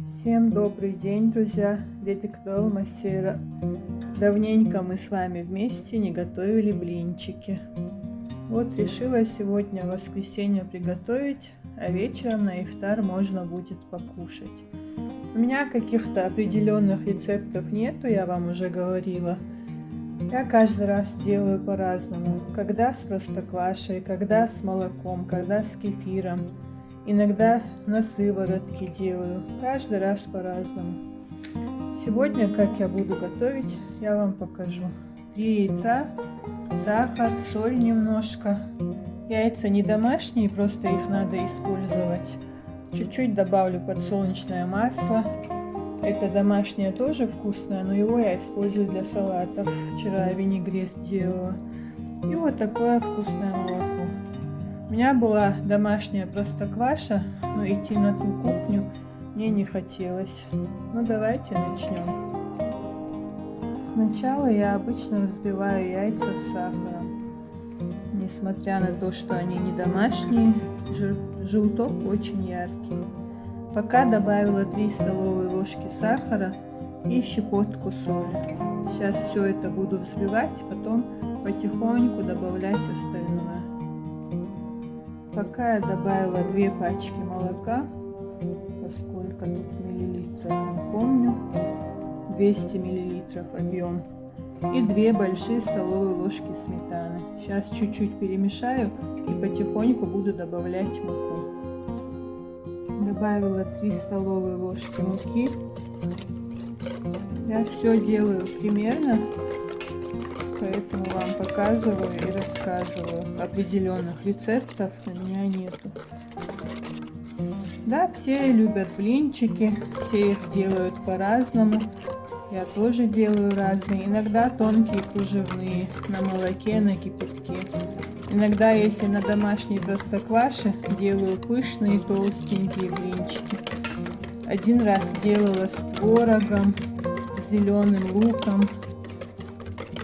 Всем добрый день, друзья! Детектор Масера. Давненько мы с вами вместе не готовили блинчики. Вот решила сегодня в воскресенье приготовить, а вечером на ифтар можно будет покушать. У меня каких-то определенных рецептов нету, я вам уже говорила. Я каждый раз делаю по-разному. Когда с простоквашей, когда с молоком, когда с кефиром. Иногда на сыворотке делаю. Каждый раз по-разному. Сегодня, как я буду готовить, я вам покажу. 3 яйца, сахар, соль немножко. Яйца не домашние, просто их надо использовать. Чуть-чуть добавлю подсолнечное масло. Это домашнее тоже вкусное, но его я использую для салатов. Вчера винегрет делала. И вот такое вкусное молоко. У меня была домашняя простокваша, но идти на ту кухню мне не хотелось. Ну давайте начнем. Сначала я обычно взбиваю яйца с сахаром. Несмотря на то, что они не домашние, желток очень яркий. Пока добавила 3 столовые ложки сахара и щепотку соли. Сейчас все это буду взбивать, потом потихоньку добавлять остальное. Пока я добавила 2 пачки молока, сколько тут миллилитров, не помню, 200 миллилитров объем, и 2 большие столовые ложки сметаны. Сейчас чуть-чуть перемешаю и потихоньку буду добавлять муку. Добавила 3 столовые ложки муки. Я все делаю примерно, поэтому вам показываю и рассказываю. Определенных рецептов у меня нету. Да, все любят блинчики, все их делают по-разному. Я тоже делаю разные. Иногда тонкие, кружевные, на молоке, на кипятке. Иногда, если на домашней простокваше, делаю пышные, толстенькие блинчики. Один раз делала с творогом, с зеленым луком.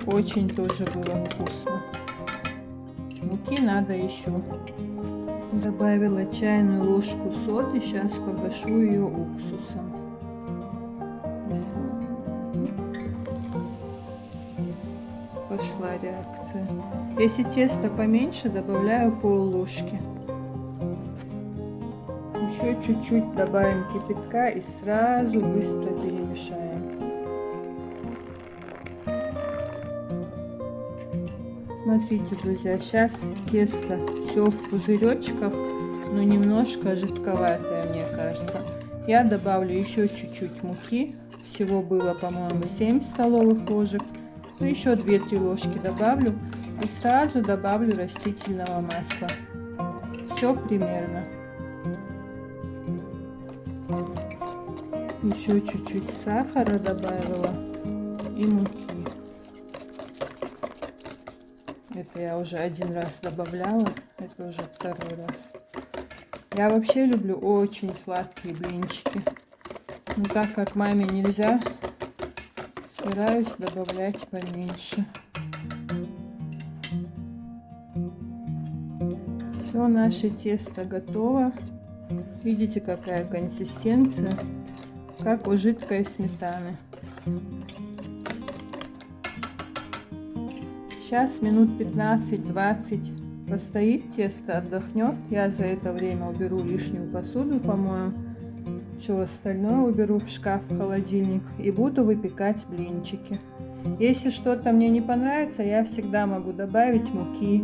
Очень тоже было вкусно. Муки надо еще. Добавила чайную ложку соды, сейчас погашу ее уксусом. Пошла реакция. Если тесто поменьше, добавляю пол-ложки. Еще чуть-чуть добавим кипятка и сразу быстро перемешаем. Смотрите, друзья, сейчас тесто все в пузыречках, но немножко жидковатое, мне кажется. Я добавлю еще чуть-чуть муки. Всего было, по-моему, 7 столовых ложек. Ну, еще 2-3 ложки добавлю. И сразу добавлю растительного масла. Все примерно. Еще чуть-чуть сахара добавила и муки. Это я уже один раз добавляла, это уже второй раз. Я вообще люблю очень сладкие блинчики. Но так как маме нельзя, стараюсь добавлять поменьше. Все, наше тесто готово. Видите, какая консистенция, как у жидкой сметаны. Сейчас минут 15-20 постоит, тесто отдохнет. Я за это время уберу лишнюю посуду, помою. Все остальное уберу в шкаф, в холодильник и буду выпекать блинчики. Если что-то мне не понравится, я всегда могу добавить муки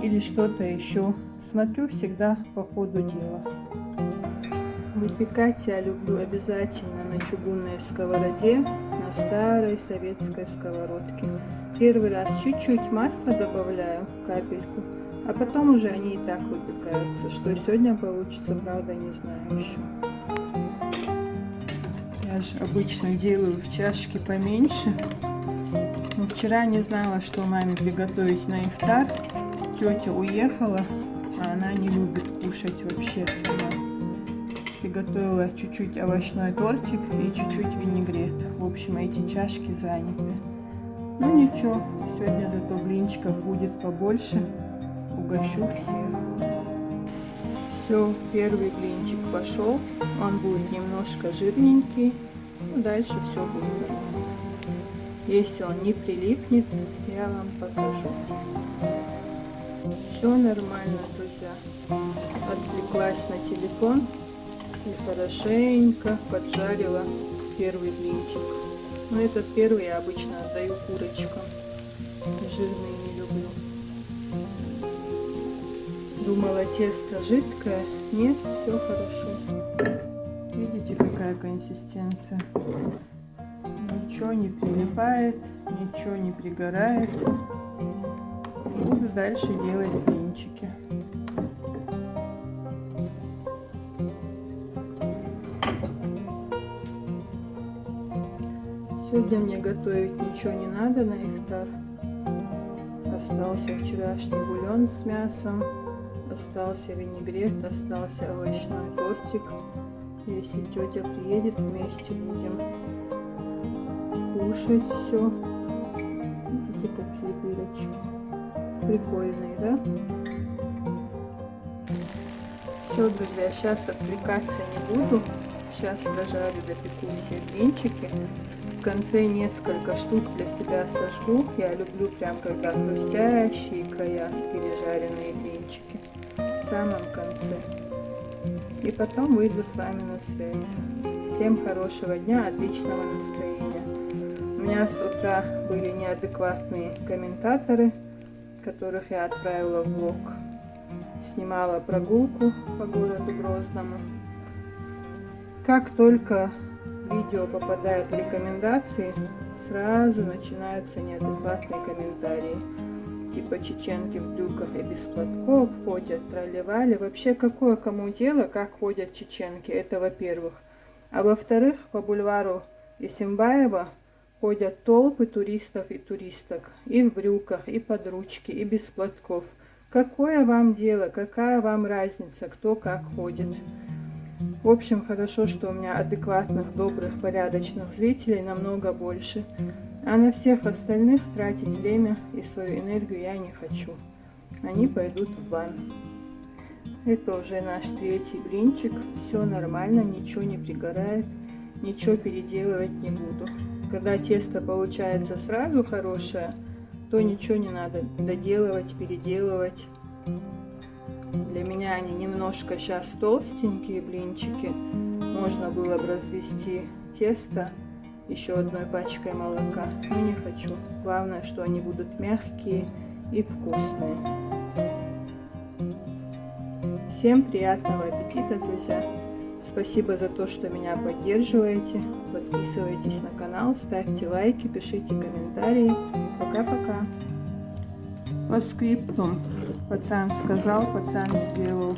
или что-то еще. Смотрю всегда по ходу дела. Выпекать я люблю обязательно на чугунной сковороде, на старой советской сковородке. Первый раз чуть-чуть масла добавляю, капельку, а потом уже они и так выпекаются. Что сегодня получится, правда, не знаю еще. Я же обычно делаю в чашке поменьше. Но вчера не знала, что маме приготовить на ифтар. Тетя уехала, а она не любит кушать вообще сама. Приготовила чуть-чуть овощной тортик и чуть-чуть винегрет. В общем, эти чашки заняты. Ну ничего, сегодня зато блинчиков будет побольше. Угощу всех. Все, первый блинчик пошел. Он будет немножко жирненький. Ну, дальше все будет нормально. Если он не прилипнет, я вам покажу. Все нормально, друзья. Отвлеклась на телефон и хорошенько поджарила первый блинчик. Но этот первый я обычно отдаю курочкам. Жирные не люблю. Думала, тесто жидкое. Нет, все хорошо. Видите, какая консистенция? Ничего не прилипает, ничего не пригорает. Буду дальше делать блинчики. Сегодня мне готовить ничего не надо на ифтар. Остался вчерашний бульон с мясом, остался винегрет, остался овощной тортик. Если тетя приедет, вместе будем кушать все. Видите, какие дырочки. Прикольные, да? Все, друзья, сейчас отвлекаться не буду. Сейчас дожарю, допеку все блинчики. В конце несколько штук для себя сожгу. Я люблю прям, когда хрустящие края пережаренные блинчики. В самом конце. И потом выйду с вами на связь. Всем хорошего дня, отличного настроения. У меня с утра были неадекватные комментаторы, которых я отправила в влог. Снимала прогулку по городу Грозному. Как только видео попадает в рекомендации, сразу начинаются неадекватные комментарии. Типа чеченки в брюках и без платков ходят, тролливали. Вообще, какое кому дело, как ходят чеченки, это во-первых. А во-вторых, по бульвару Исимбаева ходят толпы туристов и туристок. И в брюках, и под ручки, и без платков. Какое вам дело, какая вам разница, кто как ходит? В общем, хорошо, что у меня адекватных, добрых, порядочных зрителей намного больше. А на всех остальных тратить время и свою энергию я не хочу. Они пойдут в бан. Это уже наш третий блинчик. Все нормально, ничего не пригорает, ничего переделывать не буду. Когда тесто получается сразу хорошее, то ничего не надо доделывать, переделывать. Для меня они немножко сейчас толстенькие блинчики. Можно было бы развести тесто еще одной пачкой молока, но не хочу. Главное, что они будут мягкие и вкусные. Всем приятного аппетита, друзья! Спасибо за то, что меня поддерживаете. Подписывайтесь на канал, ставьте лайки, пишите комментарии. Пока-пока! По скрипту. Пацан сказал, пацан сделал.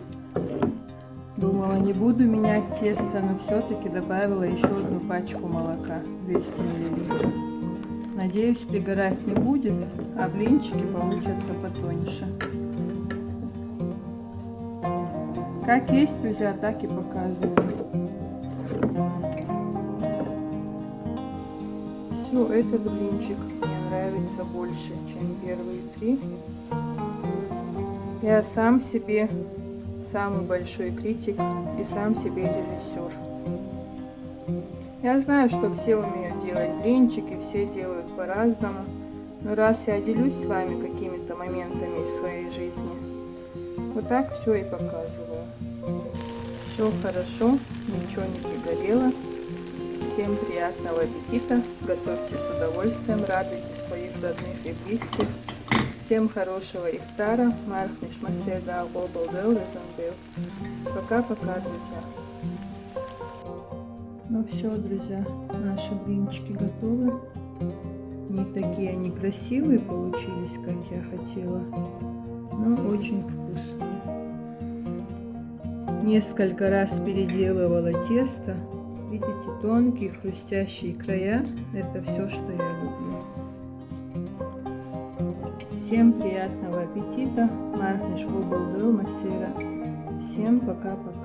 Думала, не буду менять тесто, но все-таки добавила еще одну пачку молока, 200 мл. Надеюсь, пригорать не будет, а блинчики получатся потоньше. Как есть, друзья, так и показываю. Все, этот блинчик мне нравится больше, чем первые три. Я сам себе самый большой критик и сам себе режиссер. Я знаю, что все умеют делать блинчики, все делают по-разному. Но раз я делюсь с вами какими-то моментами из своей жизни, вот так все и показываю. Все хорошо, ничего не пригорело. Всем приятного аппетита. Готовьте с удовольствием, радуйте своих родных и близких. Всем хорошего ифтара. Мархниш Маседа Обалдел Резандел. Пока-пока, друзья. Ну все, друзья, наши блинчики готовы. Не такие они красивые получились, как я хотела, но очень вкусные. Несколько раз переделывала тесто. Видите, тонкие хрустящие края. Это все, что я люблю. Всем приятного аппетита. Мархниш Обалдел Масера. Всем пока-пока.